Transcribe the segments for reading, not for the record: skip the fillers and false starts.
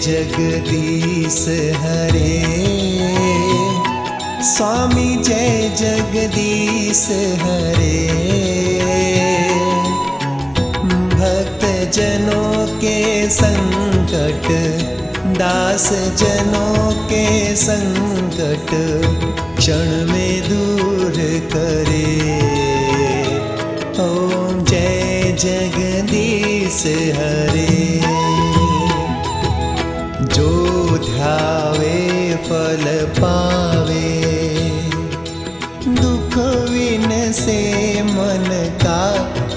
जगदीश हरे, स्वामी जय जगदीश हरे। भक्त जनों के संकट, दास जनों के संकट क्षण में दूर करे। ओम जय जगदीश हरे। जो ध्यावे फल पावे, दुख विन से मन का,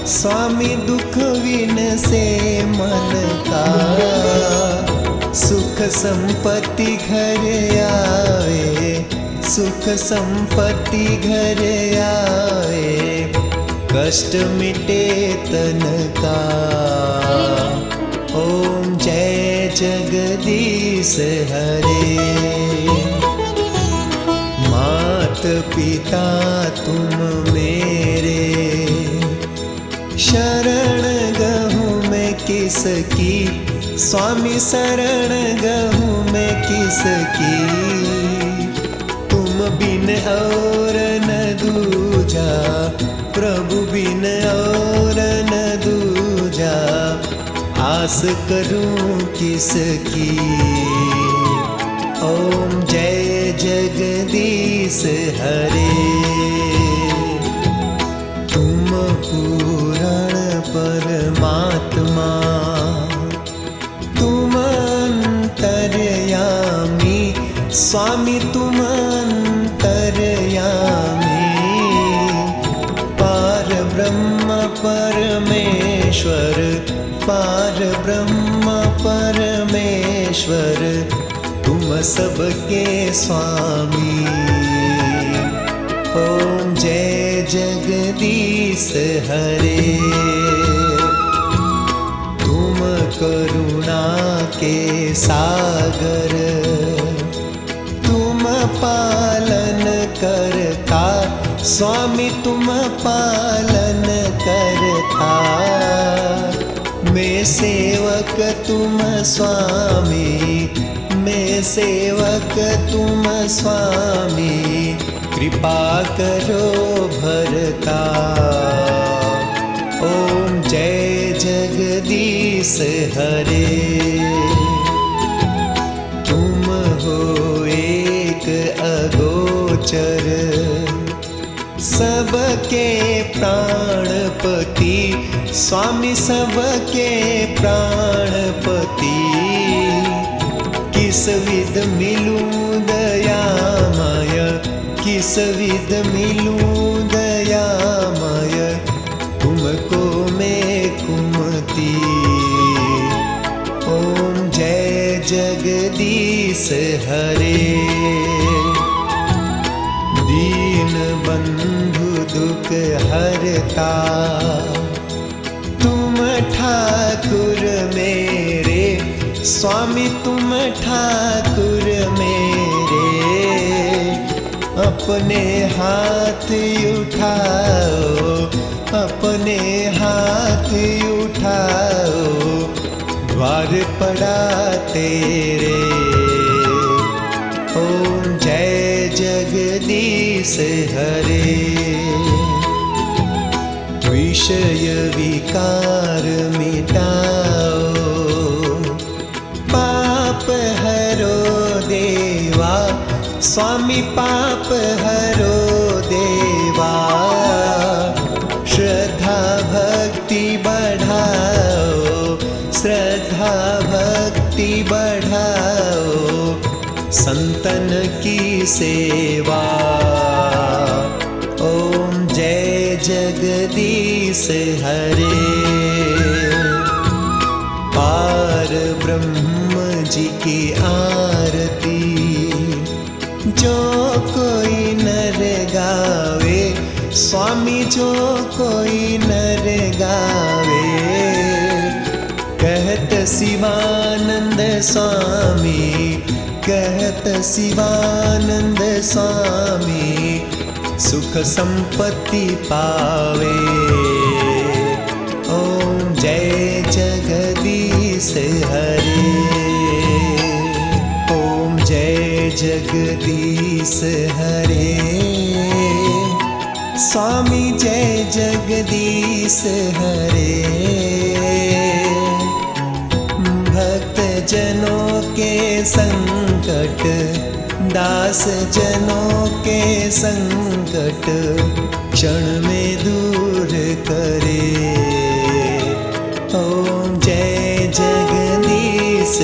स्वामी दुख विन से मन का। सुख संपत्ति घर आवे, सुख संपत्ति घर आवे, कष्ट मिटे तन का। ओम जय जगदीश हरे। मात पिता तुम मेरे, शरण गहूँ मैं किसकी, स्वामी शरण गहूँ मैं किसकी। तुम बिन और न दूजा, प्रभु बिन और न दूजा, आस करूं किसकी। ओम जय जगदीश हरे। तुम पूर्ण परमात्मा, तुम अंतर्यामी, स्वामी तुम अंतर्यामी। पार ब्रह्म परमेश्वर, पार ब्रह्म परमेश्वर, तुम सबके स्वामी। ओम जय जगदीश हरे। तुम करुणा के सागर, तुम पालन करता, स्वामी तुम पालन करता। मैं सेवक तुम स्वामी, मैं सेवक तुम स्वामी, कृपा करो भरता। ओम जय जगदीश हरे। तुम हो एक अगोचर, सबके प्राणपति, स्वामी सबके प्राणपति। किस विध मिलूं दयामय, किस विध मिलूं दयामय, तुमको मैं कुमति। ओम जय जगदीश हरे। दीन बंधु दुख हरता, तुम ठाकुर मेरे, स्वामी तुम ठाकुर मेरे। अपने हाथ उठाओ, अपने हाथ उठाओ, द्वार पड़ा तेरे। ओम जय जगदीश हरे। विषय विकार मिटाओ, पाप हरो देवा, स्वामी पाप हरो देवा। श्रद्धा भक्ति बढ़ाओ, श्रद्धा भक्ति बढ़ाओ, संतन की सेवा। ओम जय जगदीश हरे। पार ब्रह्म जी की आरती, जो कोई नर गावे, स्वामी जो कोई नर गावे। कहत शिवानंद स्वामी, कहत शिवानंद स्वामी, सुख संपत्ति पावे। ओम जय जगदीश हरे। जगदीश हरे। स्वामी जय जगदीश हरे। भक्त जनों के संकट, दास जनों के संकट क्षण में दूर करे। ओम जय जगदीश